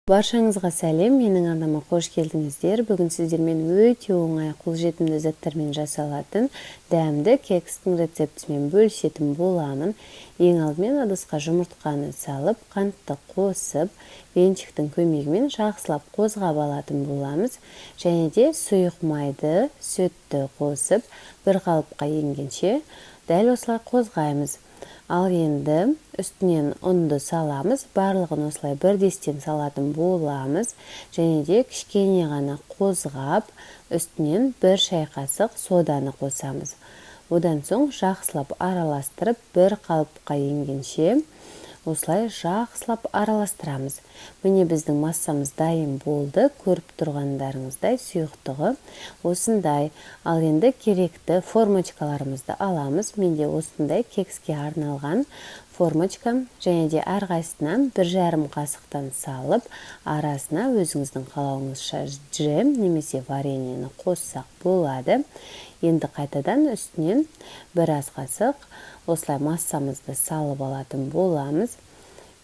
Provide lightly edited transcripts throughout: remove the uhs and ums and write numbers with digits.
Баршаңызға сәлем, менің арнама қош келдіңіздер. Бүгін сіздермен өте оңай қолжетімді заттармен жасалатын дәмді кекстің рецептімен бөлісетін боламын. Ең алдымен ыдысқа жұмыртқаны салып, қантты қосып, венчиктің көмегімен жақсылап қозғап алатын боламыз. Және де сұйық майды, сүтті қосып, бір қалыпқа енгенше дәл осылай қозғаймыз. Ал енді үстінен ұнды саламыз. Барлығын осылай бірдестен салатын боламыз. Және де кішкене ғана қозғап, үстінен бір шай қасық соданы қосамыз. Одан соң жақсылап араластырып, бір қалыпқа енгенше осылай жақсылап араластырамыз. Міне біздің массамыз дайын болды. Көріп тұрғандарыңыздай сұйықтығы осындай. Ал енді керекті формочкаларымызды аламыз. Менде осындай кекске арналған формочка, және де әрқайсысынан 1,5 қасықтан салып, арасына өзіңіздің қалауыңызша джем немесе вареньені қоссақ болады. Енді қайтадан үстінен бір ас қасық осылай массамызды салып алатын боламыз.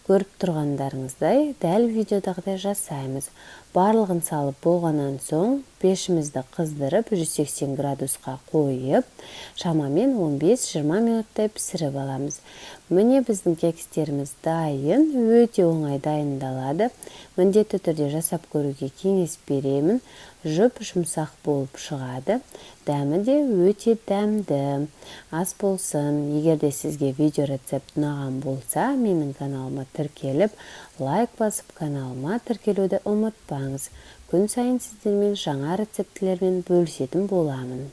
Көріп тұрғандарыңыздай дәл видеодағыдай жасаймыз. Барлығын салып болғаннан соң пешімізді қыздырып 180 градусқа қойып, шамамен 15-20 минуттай пісіріп аламыз. Міне біздің кекстеріміз дайын, өте оңай дайындалады. Міндетті түрде жасап көруге кеңес беремін. Жұмсақ болып шығады. Дәмі де өте дәмді. Ас болсын. Егер де сізге видео рецепт ұнаған болса, менің каналыма тіркеліп, лайк басып каналыма тіркелуді ұмытпаңыз. Күн сайын сіздермен жаңа рецептілермен бөлісетін боламын.